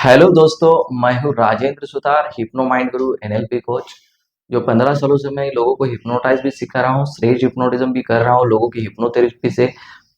Hello दोस्तों, मैं हूँ राजेंद्र सुतार, हिप्नो माइंड गुरु एनएलपी कोच। जो 15 सालों से मैं लोगों को हिप्नोटाइज भी सिखा रहा हूँ, स्ट्रेच हिप्नोटिज्म भी कर रहा हूँ, लोगों की हिप्नोथेरेपी से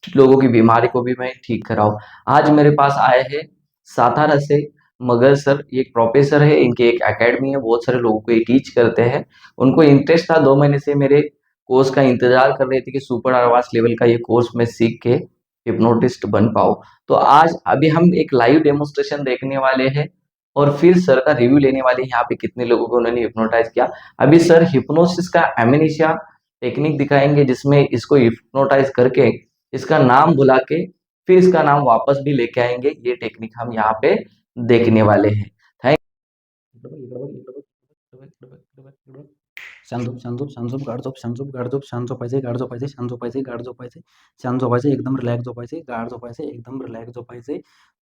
लोगों की बीमारी को भी मैं ठीक कर रहा हूँ। आज मेरे पास आए हैं सातारा से मगर सर, ये एक प्रोफेसर है, इनकी एक एकेडमी है, बहुत सारे लोगों को ये टीच करते हैं। उनको इंटरेस्ट था, 2 महीने से मेरे कोर्स का इंतजार कर रहे थे कि सुपर आवास लेवल का ये कोर्स मैं सीख के हिप्नोटिस्ट बन पाऊँ। तो आज अभी हम एक लाइव डेमोन्स्ट्रेशन देखने वाले हैं और फिर सर का रिव्यू लेने वाले हैं, यहाँ पे कितने लोगों को उन्होंने हिप्नोटाइज किया। अभी सर हिप्नोसिस का एमनेशिया टेक्निक दिखाएंगे, जिसमें इसको हिप्नोटाइज करके इसका नाम भुला के फिर इसका नाम वापस भी लेके आएंगे। ये टेक्निक हम यहाँ पे देखने वाले हैं। थैंक शांत झोप, शांत झोप, शांत झोप, गाढ झोप, शांत झोप, गाढ झोप, शांत झोपायचे, गाढ झोपायचे, शांत झोपायचे, गाढ झोपायचे, शांत झोपायचे, एकदम रिलॅक्स झोपायचे, गाढ झोपायचे, एकदम रिलॅक्स झोपायचे.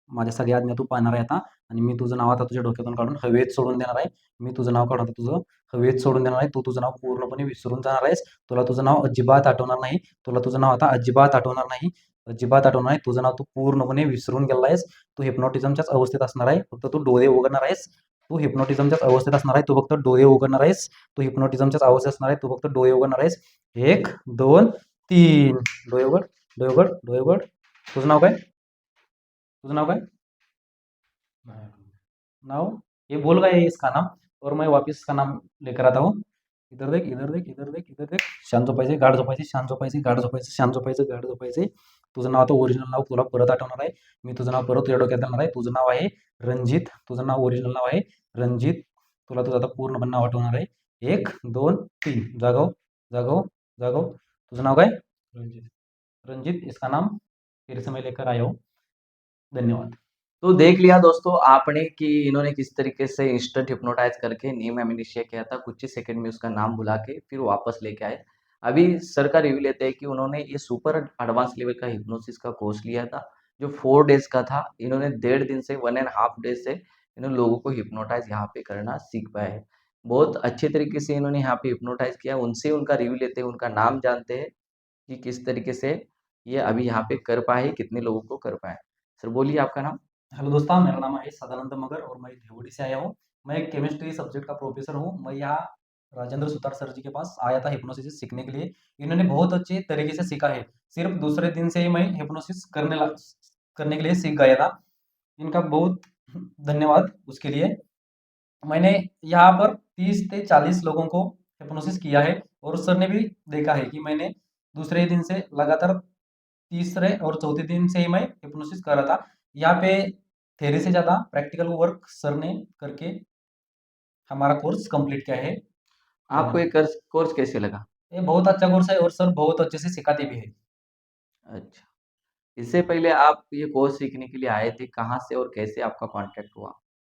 माझ्या सगळ्या आज्ञा तू पाळणार आहे आता आणि मी तुझं नाव आता तुझ्या डोक्यातून काढून हवेत सोडून देणार आहे. मी तुझं नाव काढून आता तुझं हवेत सोडून देणार आहे. तू तुझं नाव पूर्णपणे विसरून जाणार आहेस. तुला तुझं नाव अजिबात आठवणार नाही. तुला तुझं नाव आता अजिबात आठवणार नाही. अजिबात आठवणार नाही. तुझं नाव तू पूर्णपणे विसरून गेला आहेस. तू हिप्नॉटिझमच्याच अवस्थेत असणार आहे. फक्त तू डोळे उघडणार आहेस. तू हिप्नॉटिझमच्याच अवस्थेत असणार आहे. तू फक्त डोळे उघडणार आहेस. तू हिप्नॉटिझमच्याच अवस्थेत असणार आहे. तू फक्त डोळे उघडणार आहेस. 1, 2, 3 डोळे उघड, डोळे उघड, डोळे उघड. तुझं नाव काय? तुझं नाव काय? नाउ ये बोल गए हैं इसका नाम और मैं वापस इसका नाम लेकर आता हूँ. इधर देख, इधर देख, इधर देख, इधर देख. शांत झोपायचे, गाढ झोपायचे, शांत झोपायचे, गाढ झोपायचे, शांत झोपायचे, गाढ झोपायचे. तुझं नाव आता ओरिजिनल नाव तुला परत आठवणार आहे. मी तुझं नाव परत तुझ्या डोक्यात आणणार आहे. तुझं नाव आहे रणजित. तुझं नाव ओरिजिनल नाव आहे रणजित. तुला तुझं आता पूर्ण नाव आठवणार आहे. 1, 2, 3 जागव, जागव, जागव. तुझं नाव काय? रणजित. रणजित, इसका नाम फिर से मैं लेकर आया हूँ. धन्यवाद. तो देख लिया दोस्तों आपने कि इन्होंने किस तरीके से इंस्टेंट हिप्नोटाइज करके नेम एमनेशिया किया था, कुछ ही सेकंड में उसका नाम भुला के फिर वापस लेके आए। अभी सर का रिव्यू लेते हैं कि उन्होंने ये सुपर एडवांस लेवल का हिप्नोसिस का कोर्स लिया था, जो 4 डेज का था। इन्होंने 1.5 दिन से 1.5 डेज से इन्होंने लोगों को हिप्नोटाइज यहाँ पे करना सीख पाए हैं। बहुत अच्छे तरीके से इन्होंने यहाँ पे हिप्नोटाइज किया। उनसे उनका रिव्यू लेते हैं, उनका नाम जानते हैं कि किस तरीके से ये अभी यहाँ पे कर पाए, कितने लोगों को कर पाए। सर बोलिए आपका नाम। हेलो दोस्तों, मेरा नाम है सदानंद मगर और मैं देवड़ी से आया हूँ. मैं एक केमिस्ट्री सब्जेक्ट का प्रोफेसर हूँ. मैं यहाँ राजेंद्र सुतार सर जी के पास आया था हिप्नोसिस सीखने के लिए. इन्होंने बहुत अच्छे तरीके से सीखा है. सिर्फ दूसरे दिन से ही मैं हिप्नोसिस करने के लिए सीख गया था. इनका बहुत धन्यवाद उसके लिए. मैंने यहाँ पर 30 से 40 लोगों को हिप्नोसिस किया है और सर ने भी देखा है कि मैंने दूसरे दिन से लगातार तीसरे और चौथे दिन से ही मैं हिप्नोसिस कर रहा था. यहाँ पे थ्योरी से ज़्यादा प्रैक्टिकल वर्क सर ने करके हमारा कोर्स कंप्लीट किया है. आपको ये धन्यवाद. कोर्स कैसे लगा? ये बहुत अच्छा कोर्स है और सर बहुत अच्छे से सिखाते भी है. अच्छा, इससे पहले आप ये कोर्स सीखने के लिए आए थे, कहाँ से और कैसे आपका कॉन्टैक्ट हुआ?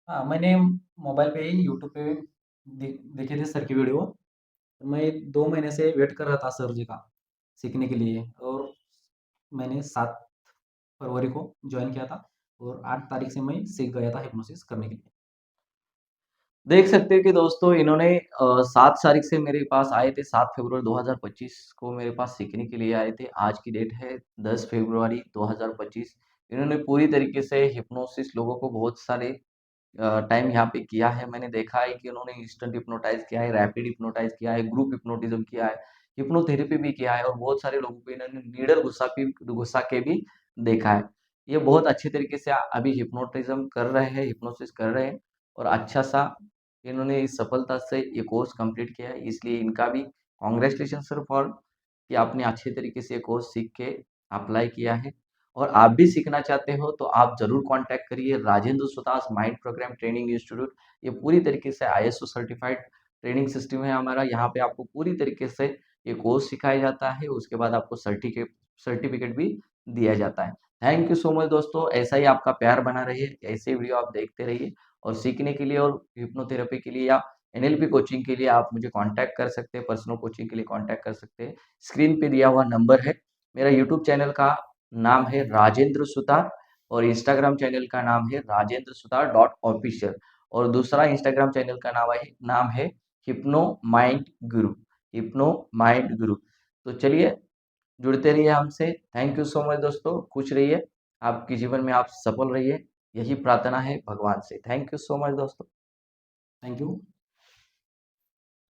हाँ, मैंने मोबाइल पे ही यूट्यूब पे देखे थे सर की वीडियो. मैं 2 महीने से वेट कर रहा था सर जी का सीखने के लिए और मैंने 7 फरवरी को ज्वाइन किया था और 8 तारीख से मैं सीख गया था हिप्नोसिस करने के लिए. देख सकते हैं कि दोस्तों इन्होंने 7 तारीख से मेरे पास आए थे, 7 फरवरी 2025 को मेरे पास सीखने के लिए आए थे। आज की डेट है 10 फरवरी 2025। इन्होंने पूरी तरीके से हिप्नोसिस लोगों को बहुत सारे टाइम यहाँ पे किया है। मैंने देखा है कि उन्होंने इंस्टेंट हिप्नोटाइज़ किया है, रैपिड हिप्नोटाइज़ किया है, ग्रुप हिप्नोटिज़्म किया है, हिप्नोथेरेपी भी किया है और बहुत सारे लोगों को इन्होंने नीडल घुसा के भी देखा है। ये बहुत अच्छे तरीके से अभी हिप्नोटिज़्म कर रहे हैं, हिप्नोसिस कर रहे हैं और अच्छा-सा इन्होंने इस सफलता से ये कोर्स कंप्लीट किया है। इसलिए इनका भी कांग्रेचुलेशन सर फॉर कि आपने अच्छे तरीके से ये कोर्स सीख के अप्लाई किया है। और आप भी सीखना चाहते हो तो आप ज़रूर कॉन्टैक्ट करिए Rajendra Sutar mind programme training institute. ये पूरी तरीके से आईएसओ सर्टिफाइड ट्रेनिंग सिस्टम है हमारा। यहाँ पे आपको पूरी तरीके से ये कोर्स सिखाया जाता है, उसके बाद आपको सर्टिफिकेट भी दिया जाता है। थैंक यू सो मच दोस्तों, ऐसा ही आपका प्यार बना रहिए, ऐसे वीडियो आप देखते रहिए और सीखने के लिए और हिप्नोथेरेपी के लिए या एनएलपी कोचिंग के लिए आप मुझे कॉन्टैक्ट कर सकते हैं, पर्सनल कोचिंग के लिए कॉन्टैक्ट कर सकते हैं। स्क्रीन पे दिया हुआ नंबर है। मेरा यूट्यूब चैनल का नाम है राजेंद्र सुतार और इंस्टाग्राम चैनल का नाम है राजेंद्र सुतार डॉट ऑफिशियल और दूसरा इंस्टाग्राम चैनल का नाम है हिप्नो माइंड गुरु, हिप्नो माइंड गुरु। तो चलिए जुड़ते रहिए हमसे। थैंक यू सो मच दोस्तों, खुश रहिए, आपके जीवन में आप सफल रहिए। यही प्रार्थना है भगवान से। थैंक यू सो मच दोस्तों। Thank you.